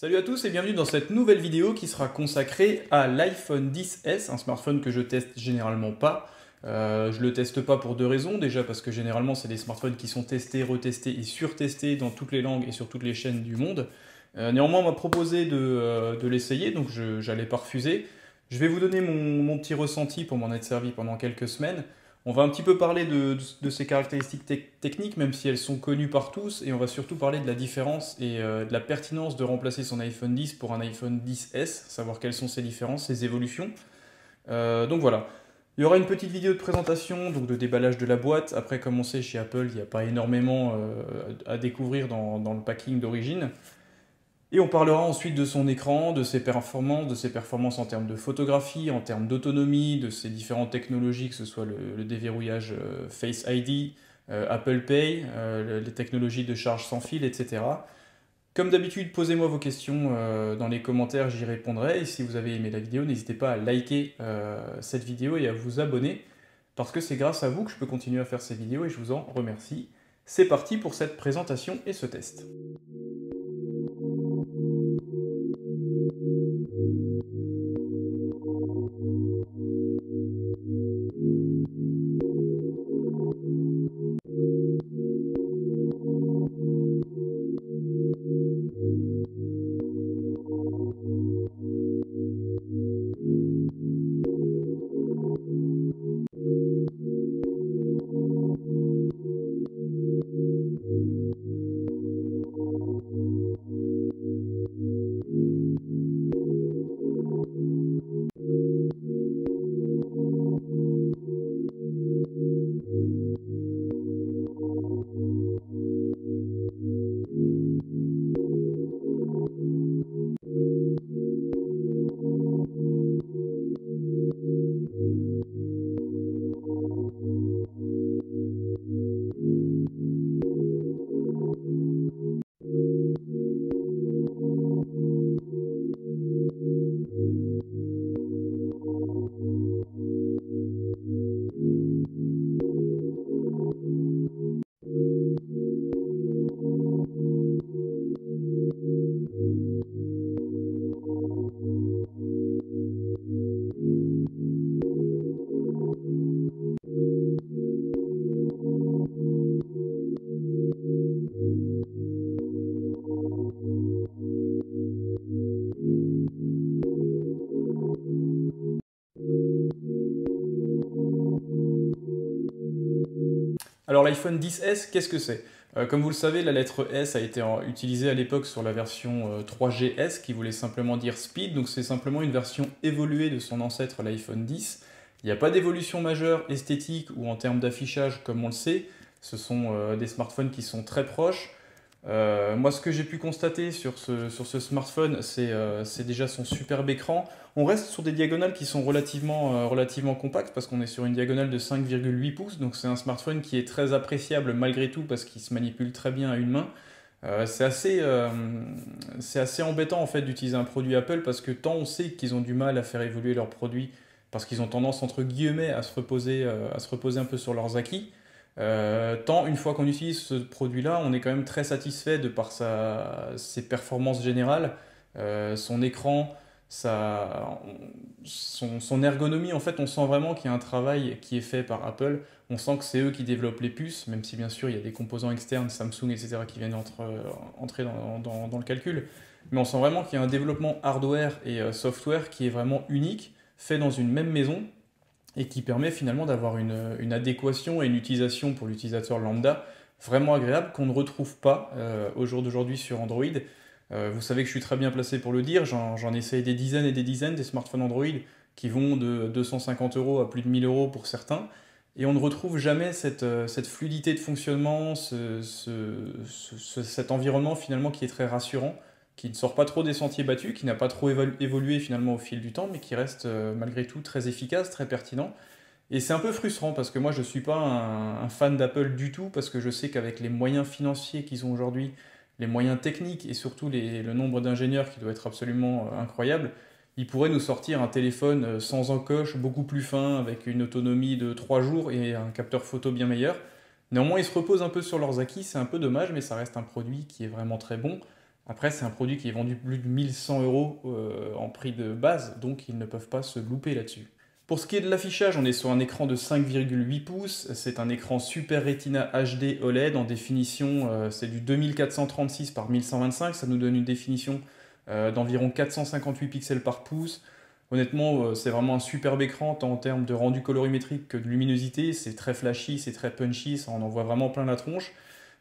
Salut à tous et bienvenue dans cette nouvelle vidéo qui sera consacrée à l'iPhone X, un smartphone que je teste généralement pas. Je le teste pas pour deux raisons. Déjà parce que généralement c'est des smartphones qui sont testés, retestés et surtestés dans toutes les langues et sur toutes les chaînes du monde. Néanmoins on m'a proposé de l'essayer, donc j'allais pas refuser. Je vais vous donner mon petit ressenti pour m'en être servi pendant quelques semaines. On va un petit peu parler de ses caractéristiques techniques, même si elles sont connues par tous, et on va surtout parler de la différence et de la pertinence de remplacer son iPhone X pour un iPhone XS, savoir quelles sont ses différences, ses évolutions. Donc voilà. Il y aura une petite vidéo de présentation, donc de déballage de la boîte. Après, comme on sait, chez Apple, il n'y a pas énormément à découvrir dans le packing d'origine. Et on parlera ensuite de son écran, de ses performances en termes de photographie, en termes d'autonomie, de ses différentes technologies, que ce soit le déverrouillage Face ID, Apple Pay, les technologies de charge sans fil, etc. Comme d'habitude, posez-moi vos questions dans les commentaires, j'y répondrai. Et si vous avez aimé la vidéo, n'hésitez pas à liker cette vidéo et à vous abonner, parce que c'est grâce à vous que je peux continuer à faire ces vidéos et je vous en remercie. C'est parti pour cette présentation et ce test. Alors l'iPhone X, qu'est-ce que c'est? Comme vous le savez, la lettre S a été utilisée à l'époque sur la version 3GS qui voulait simplement dire Speed, donc c'est simplement une version évoluée de son ancêtre l'iPhone X. Il n'y a pas d'évolution majeure esthétique ou en termes d'affichage comme on le sait, ce sont des smartphones qui sont très proches. Moi, ce que j'ai pu constater sur ce smartphone, c'est déjà son superbe écran. On reste sur des diagonales qui sont relativement compactes parce qu'on est sur une diagonale de 5,8 pouces. Donc c'est un smartphone qui est très appréciable malgré tout parce qu'il se manipule très bien à une main. C'est assez embêtant en fait d'utiliser un produit Apple parce que tant on sait qu'ils ont du mal à faire évoluer leurs produits parce qu'ils ont tendance entre guillemets à se reposer un peu sur leurs acquis. Tant une fois qu'on utilise ce produit-là, on est quand même très satisfait de par ses performances générales, son écran, son ergonomie. En fait, on sent vraiment qu'il y a un travail qui est fait par Apple. On sent que c'est eux qui développent les puces, même si bien sûr il y a des composants externes, Samsung, etc., qui viennent entrer dans le calcul. Mais on sent vraiment qu'il y a un développement hardware et software qui est vraiment unique, fait dans une même maison et qui permet finalement d'avoir une adéquation et une utilisation pour l'utilisateur lambda vraiment agréable qu'on ne retrouve pas au jour d'aujourd'hui sur Android. Vous savez que je suis très bien placé pour le dire, j'en essaye des dizaines et des dizaines des smartphones Android qui vont de 250 euros à plus de 1000 euros pour certains, et on ne retrouve jamais cette fluidité de fonctionnement, cet environnement finalement qui est très rassurant, qui ne sort pas trop des sentiers battus, qui n'a pas trop évolué finalement au fil du temps, mais qui reste malgré tout très efficace, très pertinent. Et c'est un peu frustrant parce que moi je ne suis pas un fan d'Apple du tout, parce que je sais qu'avec les moyens financiers qu'ils ont aujourd'hui, les moyens techniques et surtout le nombre d'ingénieurs qui doit être absolument incroyable, ils pourraient nous sortir un téléphone sans encoche, beaucoup plus fin, avec une autonomie de 3 jours et un capteur photo bien meilleur. Néanmoins, ils se reposent un peu sur leurs acquis, c'est un peu dommage, mais ça reste un produit qui est vraiment très bon, Après, c'est un produit qui est vendu plus de 1100 euros en prix de base, donc ils ne peuvent pas se louper là-dessus. Pour ce qui est de l'affichage, on est sur un écran de 5,8 pouces. C'est un écran Super Retina HD OLED en définition, c'est du 2436 par 1125. Ça nous donne une définition d'environ 458 pixels par pouce. Honnêtement, c'est vraiment un superbe écran, tant en termes de rendu colorimétrique que de luminosité. C'est très flashy, c'est très punchy, ça en envoie vraiment plein la tronche.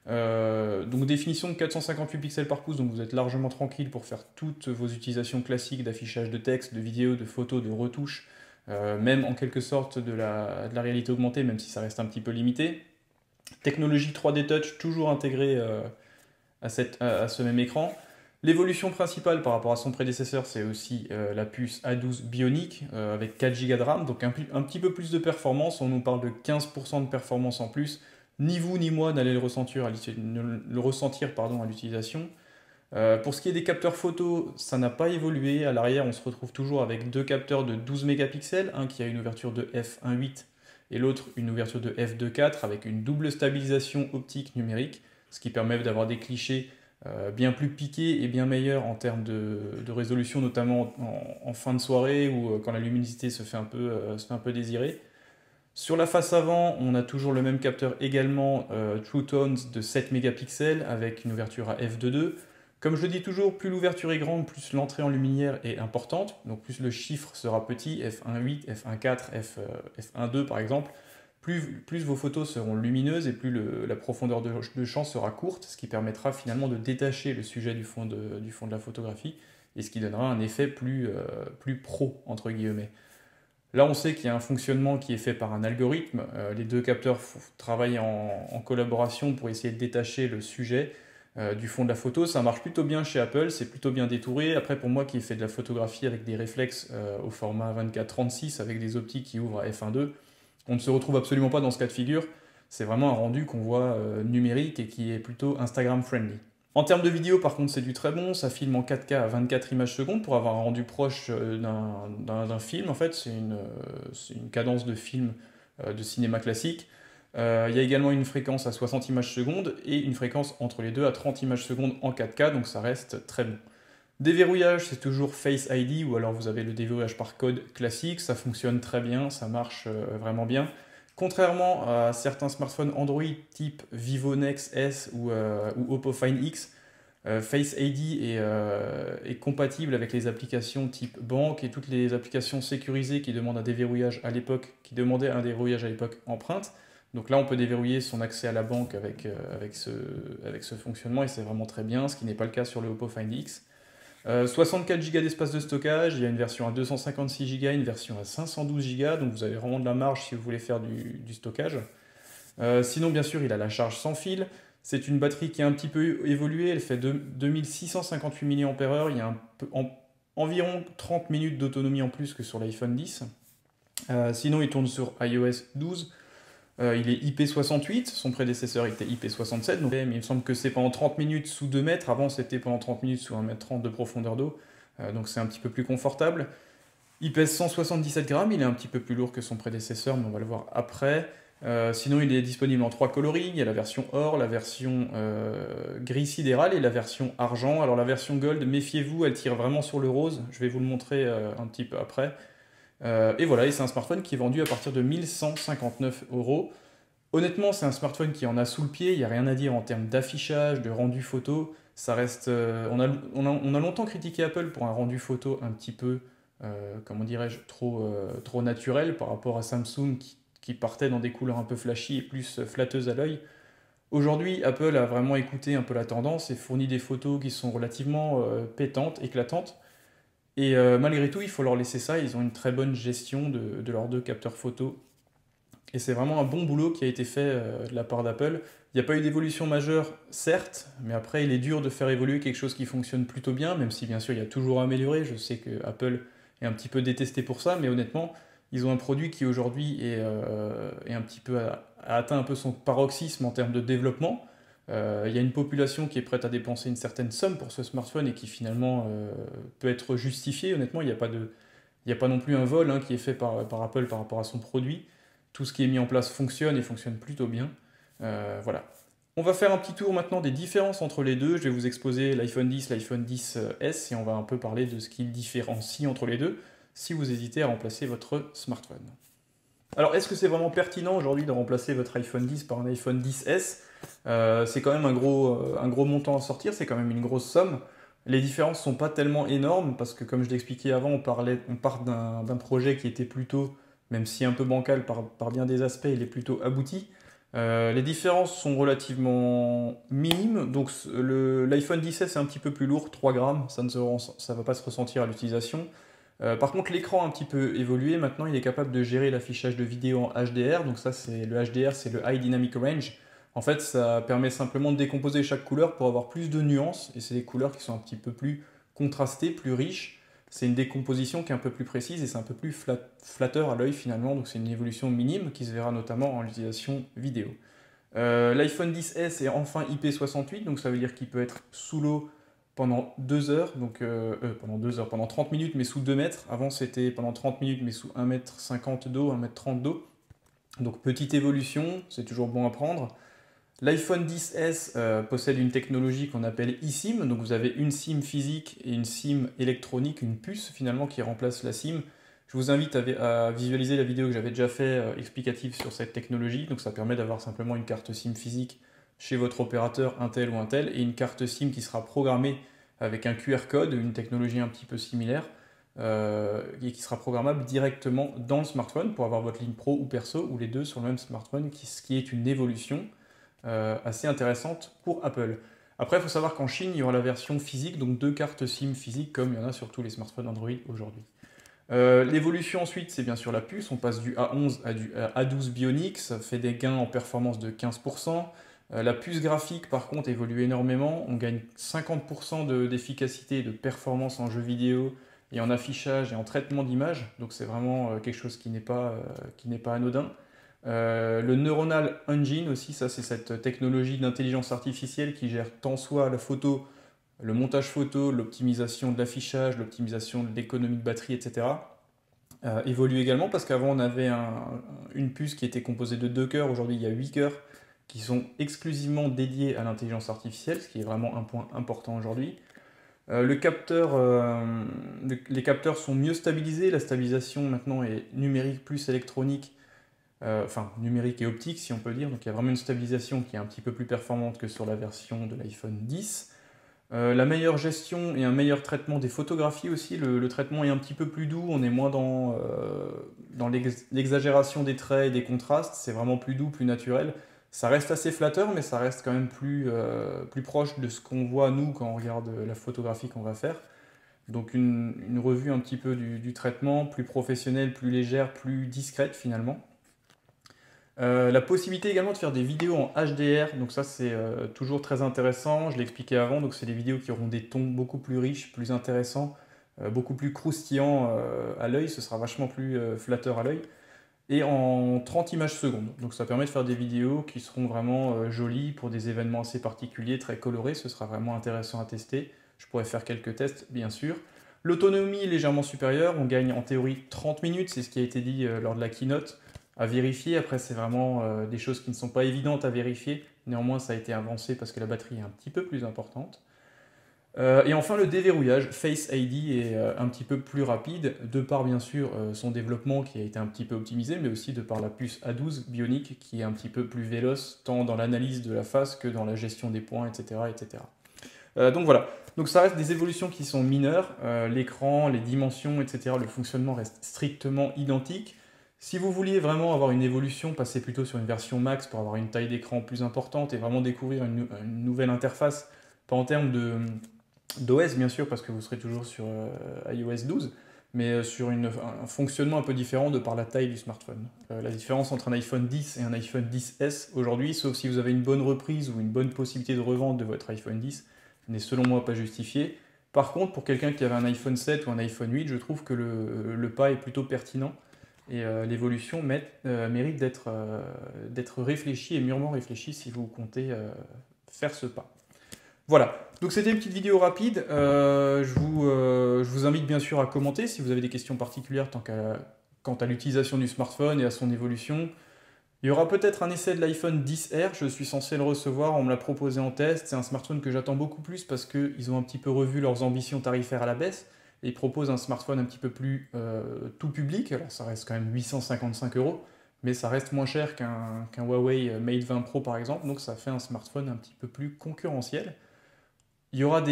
Donc définition de 458 pixels par pouce, donc vous êtes largement tranquille pour faire toutes vos utilisations classiques d'affichage de texte, de vidéo, de photos, de retouches, même en quelque sorte de la réalité augmentée, même si ça reste un petit peu limité. Technologie 3D Touch toujours intégrée à ce même écran. L'évolution principale par rapport à son prédécesseur, c'est aussi la puce A12 Bionic avec 4 Go de RAM, donc un petit peu plus de performance. On nous parle de 15% de performance en plus. Ni vous ni moi n'allez le ressentir à l'utilisation. Pour ce qui est des capteurs photo, ça n'a pas évolué. À l'arrière, on se retrouve toujours avec deux capteurs de 12 mégapixels, un qui a une ouverture de f1.8 et l'autre une ouverture de f2.4 avec une double stabilisation optique numérique, ce qui permet d'avoir des clichés bien plus piqués et bien meilleurs en termes de résolution, notamment en fin de soirée ou quand la luminosité se fait un peu désirer. Sur la face avant, on a toujours le même capteur également True Tones de 7 mégapixels avec une ouverture à f2.2. Comme je le dis toujours, plus l'ouverture est grande, plus l'entrée en lumière est importante, donc plus le chiffre sera petit, f1.8, f1.4, f1.2 par exemple, plus vos photos seront lumineuses et plus la profondeur de champ sera courte, ce qui permettra finalement de détacher le sujet du fond de la photographie et ce qui donnera un effet plus pro, entre guillemets. Là, on sait qu'il y a un fonctionnement qui est fait par un algorithme. Les deux capteurs travaillent en collaboration pour essayer de détacher le sujet du fond de la photo. Ça marche plutôt bien chez Apple, c'est plutôt bien détouré. Après, pour moi qui ai fait de la photographie avec des réflexes au format 24-36 avec des optiques qui ouvrent à f1.2, on ne se retrouve absolument pas dans ce cas de figure. C'est vraiment un rendu qu'on voit numérique et qui est plutôt Instagram friendly. En termes de vidéo, par contre, c'est du très bon. Ça filme en 4K à 24 images secondes pour avoir un rendu proche d'un film. En fait, c'est une cadence de film de cinéma classique. Il y a également une fréquence à 60 images secondes et une fréquence entre les deux à 30 images secondes en 4K, donc ça reste très bon. Déverrouillage, c'est toujours Face ID ou alors vous avez le déverrouillage par code classique. Ça fonctionne très bien, ça marche vraiment bien. Contrairement à certains smartphones Android type Vivo Nex S ou Oppo Find X, Face ID est compatible avec les applications type banque et toutes les applications sécurisées qui demandent un déverrouillage à l'époque, empreinte. Donc là, on peut déverrouiller son accès à la banque avec ce fonctionnement et c'est vraiment très bien, ce qui n'est pas le cas sur le Oppo Find X. 64 Go d'espace de stockage, il y a une version à 256 Go, une version à 512 Go, donc vous avez vraiment de la marge si vous voulez faire du stockage. Sinon, bien sûr, il a la charge sans fil. C'est une batterie qui a un petit peu évolué, elle fait 2658 mAh, il y a environ 30 minutes d'autonomie en plus que sur l'iPhone X. Sinon, il tourne sur iOS 12. Il est IP68, son prédécesseur était IP67, mais il me semble que c'est pendant 30 minutes sous 2 mètres, avant c'était pendant 30 minutes sous 1,30 m de profondeur d'eau, donc c'est un petit peu plus confortable. Il pèse 177 grammes, il est un petit peu plus lourd que son prédécesseur, mais on va le voir après. Sinon il est disponible en 3 coloris, il y a la version or, la version gris sidéral et la version argent. Alors la version gold, méfiez-vous, elle tire vraiment sur le rose, je vais vous le montrer un petit peu après. Et voilà, et c'est un smartphone qui est vendu à partir de 1159 euros. Honnêtement, c'est un smartphone qui en a sous le pied, il n'y a rien à dire en termes d'affichage, de rendu photo. Ça reste, on a longtemps critiqué Apple pour un rendu photo un petit peu, comment dirais-je, trop naturel par rapport à Samsung qui partait dans des couleurs un peu flashy et plus flatteuses à l'œil. Aujourd'hui, Apple a vraiment écouté un peu la tendance et fournit des photos qui sont relativement pétantes, éclatantes. Et malgré tout, il faut leur laisser ça, ils ont une très bonne gestion de leurs deux capteurs photo. Et c'est vraiment un bon boulot qui a été fait de la part d'Apple. Il n'y a pas eu d'évolution majeure, certes, mais après, il est dur de faire évoluer quelque chose qui fonctionne plutôt bien, même si bien sûr, il y a toujours à améliorer. Je sais que Apple est un petit peu détesté pour ça, mais honnêtement, ils ont un produit qui aujourd'hui est un petit peu a atteint un peu son paroxysme en termes de développement. Il y a une population qui est prête à dépenser une certaine somme pour ce smartphone et qui finalement peut être justifiée. Honnêtement, il n'y a pas non plus un vol qui est fait par Apple par rapport à son produit. Tout ce qui est mis en place fonctionne et fonctionne plutôt bien. Voilà. On va faire un petit tour maintenant des différences entre les deux. Je vais vous exposer l'iPhone 10, l'iPhone 10S et on va un peu parler de ce qu'il différencie entre les deux si vous hésitez à remplacer votre smartphone. Alors, est-ce que c'est vraiment pertinent aujourd'hui de remplacer votre iPhone 10 par un iPhone 10S? C'est quand même un gros montant à sortir, c'est quand même une grosse somme. Les différences ne sont pas tellement énormes parce que, comme je l'expliquais avant, on part d'un projet qui était plutôt, même si un peu bancal par bien des aspects, il est plutôt abouti. Les différences sont relativement minimes. Donc l'iPhone 10S est un petit peu plus lourd, 3 grammes, ça ne va pas se ressentir à l'utilisation. Par contre, l'écran a un petit peu évolué. Maintenant, il est capable de gérer l'affichage de vidéo en HDR. Donc ça, c'est le HDR, c'est le High Dynamic Range. En fait, ça permet simplement de décomposer chaque couleur pour avoir plus de nuances. Et c'est des couleurs qui sont un petit peu plus contrastées, plus riches. C'est une décomposition qui est un peu plus précise et c'est un peu plus flatteur à l'œil finalement. Donc c'est une évolution minime qui se verra notamment en utilisation vidéo. L'iPhone 10S est enfin IP68, donc ça veut dire qu'il peut être sous l'eau pendant 2 heures, pendant 30 minutes mais sous 2 mètres. Avant c'était pendant 30 minutes mais sous 1,50 m d'eau, 1,30 m d'eau. Donc petite évolution, c'est toujours bon à prendre. L'iPhone 10S possède une technologie qu'on appelle eSIM, donc vous avez une SIM physique et une SIM électronique, une puce finalement qui remplace la SIM. Je vous invite à visualiser la vidéo que j'avais déjà fait explicative sur cette technologie, donc ça permet d'avoir simplement une carte SIM physique chez votre opérateur Intel ou Intel et une carte SIM qui sera programmée avec un QR code, une technologie un petit peu similaire, et qui sera programmable directement dans le smartphone pour avoir votre ligne pro ou perso ou les deux sur le même smartphone, ce qui est une évolution assez intéressante pour Apple. Après, il faut savoir qu'en Chine, il y aura la version physique, donc 2 cartes SIM physiques comme il y en a sur tous les smartphones Android aujourd'hui. L'évolution ensuite, c'est bien sûr la puce. On passe du A11 à du A12 Bionic, ça fait des gains en performance de 15%. La puce graphique, par contre, évolue énormément. On gagne 50% d'efficacité et de performance en jeu vidéo et en affichage et en traitement d'image. Donc c'est vraiment quelque chose qui n'est pas anodin. Le Neuronal Engine aussi, ça c'est cette technologie d'intelligence artificielle qui gère tant soit la photo, le montage photo, l'optimisation de l'affichage, l'optimisation de l'économie de batterie, etc. Évolue également parce qu'avant on avait une puce qui était composée de 2 cœurs, aujourd'hui il y a 8 cœurs qui sont exclusivement dédiés à l'intelligence artificielle, ce qui est vraiment un point important aujourd'hui. Les capteurs sont mieux stabilisés, la stabilisation maintenant est numérique plus électronique, enfin numérique et optique si on peut dire, donc il y a vraiment une stabilisation qui est un petit peu plus performante que sur la version de l'iPhone 10. La meilleure gestion et un meilleur traitement des photographies aussi, le traitement est un petit peu plus doux, on est moins dans l'exagération des traits et des contrastes, c'est vraiment plus doux, plus naturel. Ça reste assez flatteur, mais ça reste quand même plus proche de ce qu'on voit nous quand on regarde la photographie qu'on va faire. Donc une revue un petit peu du traitement, plus professionnelle, plus légère, plus discrète finalement. La possibilité également de faire des vidéos en HDR, donc ça c'est toujours très intéressant, je l'ai expliqué avant, donc c'est des vidéos qui auront des tons beaucoup plus riches, plus intéressants, beaucoup plus croustillants à l'œil, ce sera vachement plus flatteur à l'œil, et en 30 images secondes. Donc ça permet de faire des vidéos qui seront vraiment jolies pour des événements assez particuliers, très colorés, ce sera vraiment intéressant à tester. Je pourrais faire quelques tests bien sûr. L'autonomie est légèrement supérieure, on gagne en théorie 30 minutes, c'est ce qui a été dit lors de la keynote. À vérifier, après c'est vraiment des choses qui ne sont pas évidentes à vérifier, néanmoins ça a été avancé parce que la batterie est un petit peu plus importante. Et enfin le déverrouillage, Face ID est un petit peu plus rapide, de par bien sûr son développement qui a été un petit peu optimisé, mais aussi de par la puce A12 Bionic qui est un petit peu plus véloce, tant dans l'analyse de la face que dans la gestion des points, etc. etc. Donc voilà, donc ça reste des évolutions qui sont mineures, l'écran, les dimensions, etc., le fonctionnement reste strictement identique. Si vous vouliez vraiment avoir une évolution, passez plutôt sur une version max pour avoir une taille d'écran plus importante et vraiment découvrir une nouvelle interface, pas en termes d'OS bien sûr, parce que vous serez toujours sur iOS 12, mais sur un fonctionnement un peu différent de par la taille du smartphone. La différence entre un iPhone 10 et un iPhone 10S aujourd'hui, sauf si vous avez une bonne reprise ou une bonne possibilité de revente de votre iPhone 10, n'est selon moi pas justifiée. Par contre, pour quelqu'un qui avait un iPhone 7 ou un iPhone 8, je trouve que le pas est plutôt pertinent et l'évolution mérite d'être réfléchie et mûrement réfléchie si vous comptez faire ce pas. Voilà, donc c'était une petite vidéo rapide. Je vous invite bien sûr à commenter si vous avez des questions particulières quant à l'utilisation du smartphone et à son évolution. Il y aura peut-être un essai de l'iPhone XR, je suis censé le recevoir, on me l'a proposé en test. C'est un smartphone que j'attends beaucoup plus parce qu'ils ont un petit peu revu leurs ambitions tarifaires à la baisse et ils proposent un smartphone un petit peu plus tout public. Alors ça reste quand même 855 euros, mais ça reste moins cher qu'un Huawei Mate 20 Pro par exemple, donc ça fait un smartphone un petit peu plus concurrentiel. Il y aura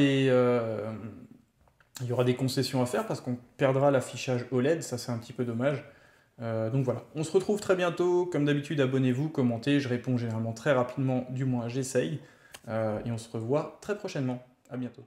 il y aura des concessions à faire parce qu'on perdra l'affichage OLED, ça c'est un petit peu dommage. Donc voilà, on se retrouve très bientôt. Comme d'habitude, abonnez-vous, commentez, je réponds généralement très rapidement, du moins j'essaye. Et on se revoit très prochainement. À bientôt.